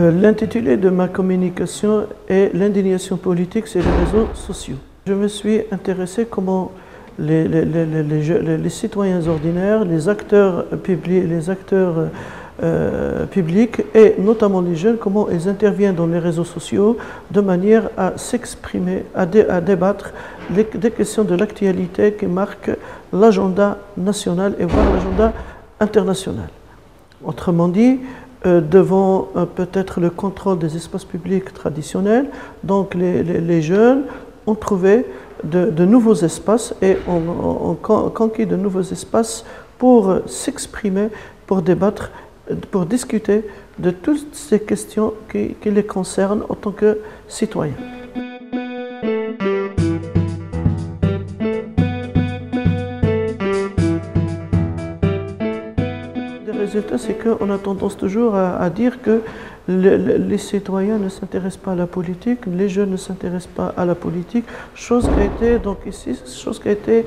L'intitulé de ma communication est l'indignation politique sur les réseaux sociaux. Je me suis intéressé comment les citoyens ordinaires, les acteurs publics et notamment les jeunes, comment ils interviennent dans les réseaux sociaux de manière à s'exprimer, à débattre des questions de l'actualité qui marquent l'agenda national et voire l'agenda international. Autrement dit, devant peut-être le contrôle des espaces publics traditionnels, donc les jeunes ont trouvé de nouveaux espaces et ont conquis de nouveaux espaces pour s'exprimer, pour débattre, pour discuter de toutes ces questions qui les concernent en tant que citoyens. Le résultat, c'est qu'on a tendance toujours à dire que les citoyens ne s'intéressent pas à la politique, les jeunes ne s'intéressent pas à la politique, chose qui a été, donc ici, chose qui a été,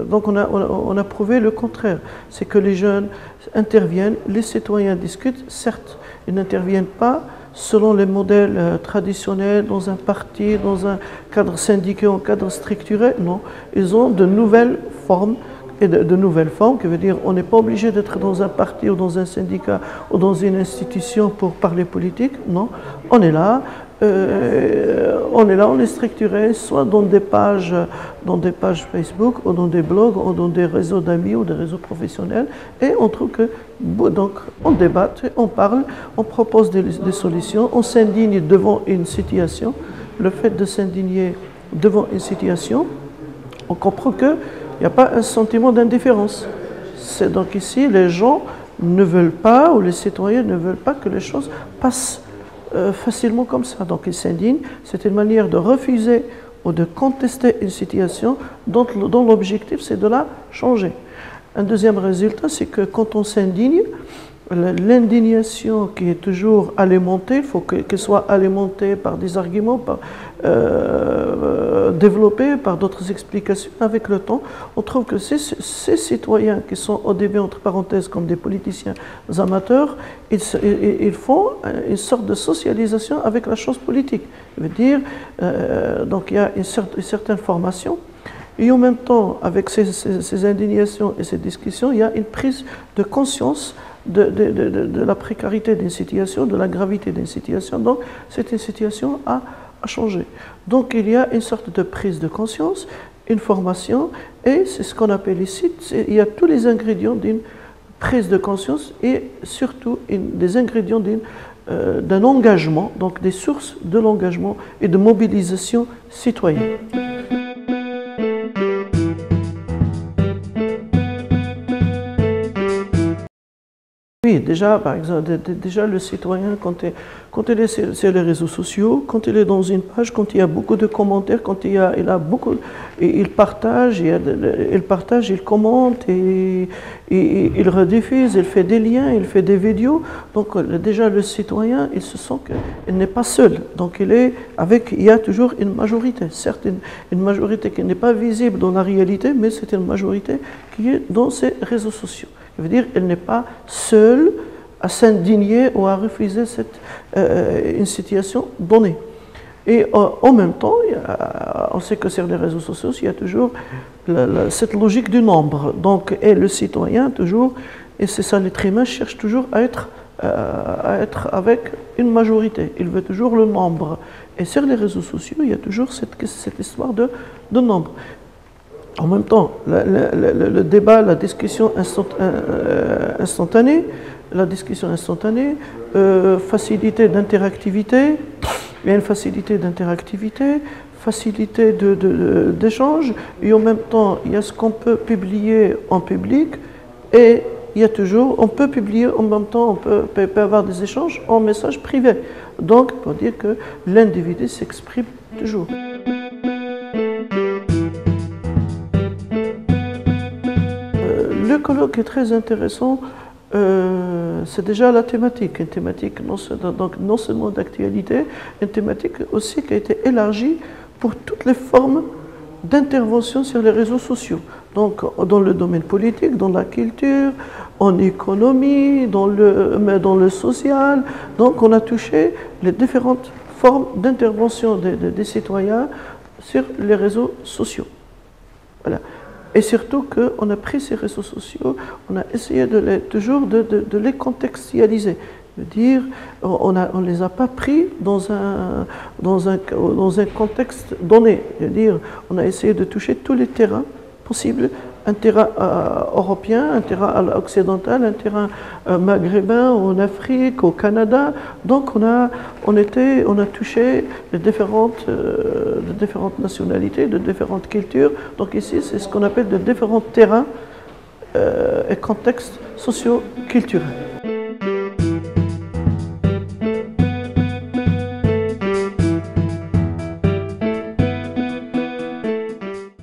donc on a prouvé le contraire, c'est que les jeunes interviennent, les citoyens discutent, certes, ils n'interviennent pas selon les modèles traditionnels, dans un parti, dans un cadre syndical, un cadre structuré, non, ils ont de nouvelles formes, et de nouvelles formes, qui veut dire on n'est pas obligé d'être dans un parti ou dans un syndicat ou dans une institution pour parler politique, non, on est là, on est structuré soit dans des pages Facebook ou dans des blogs ou dans des réseaux d'amis ou des réseaux professionnels et on trouve que, donc on débatte, on parle, on propose des solutions, on s'indigne devant une situation. Le fait de s'indigner devant une situation, on comprend que il n'y a pas un sentiment d'indifférence. C'est donc ici, les gens ne veulent pas, ou les citoyens ne veulent pas que les choses passent facilement comme ça. Donc ils s'indignent. C'est une manière de refuser ou de contester une situation dont l'objectif c'est de la changer. Un deuxième résultat, c'est que quand on s'indigne, l'indignation qui est toujours alimentée, il faut qu'elle soit alimentée par des arguments, développée par d'autres explications. Avec le temps, on trouve que ces citoyens qui sont au début, entre parenthèses, comme des politiciens amateurs, ils font une sorte de socialisation avec la chose politique. Je veux dire, donc il y a une certaine formation. Et en même temps, avec ces indignations et ces discussions, il y a une prise de conscience de la précarité d'une situation, de la gravité d'une situation. Donc, c'est une situation à changer. Donc, il y a une sorte de prise de conscience, une formation, et c'est ce qu'on appelle ici, il y a tous les ingrédients d'une prise de conscience et surtout des ingrédients d'un engagement, donc des sources de l'engagement et de mobilisation citoyenne. Oui, déjà, par exemple, déjà le citoyen, quand il est sur les réseaux sociaux, quand il est dans une page, quand il y a beaucoup de commentaires, quand il a beaucoup, il partage, il commente, et il rediffuse, il fait des liens, il fait des vidéos. Donc déjà le citoyen, il se sent qu'il n'est pas seul. Donc il y a toujours une majorité, certes une majorité qui n'est pas visible dans la réalité, mais c'est une majorité qui est dans ces réseaux sociaux. Ça veut dire qu'elle n'est pas seule à s'indigner ou à refuser une situation donnée. Et en même temps, on sait que sur les réseaux sociaux, il y a toujours cette logique du nombre. Donc, et le citoyen, toujours, et c'est ça, l'être humain cherche toujours à être avec une majorité. Il veut toujours le nombre. Et sur les réseaux sociaux, il y a toujours cette histoire de nombre. En même temps, le débat, la discussion instantanée, facilité d'interactivité, il y a une facilité d'interactivité, facilité d'échange, et en même temps, il y a ce qu'on peut publier en public, et il y a toujours, on peut publier en même temps, on peut avoir des échanges en message privé. Donc, pour dire que l'individu s'exprime toujours. Le colloque est très intéressant c'est déjà la thématique, une thématique donc non seulement d'actualité, une thématique aussi qui a été élargie pour toutes les formes d'intervention sur les réseaux sociaux. Donc dans le domaine politique, dans la culture, en économie, dans le social. Donc on a touché les différentes formes d'intervention des citoyens sur les réseaux sociaux. Voilà. Et surtout qu'on a pris ces réseaux sociaux, on a essayé toujours de les contextualiser. Dire, on ne les a pas pris dans un contexte donné. Dire, on a essayé de toucher tous les terrains possibles, un terrain européen, un terrain occidental, un terrain maghrébin, en Afrique, au Canada. Donc on a touché les différentes nationalités, de différentes cultures. Donc ici, c'est ce qu'on appelle de différents terrains et contextes socio-culturels.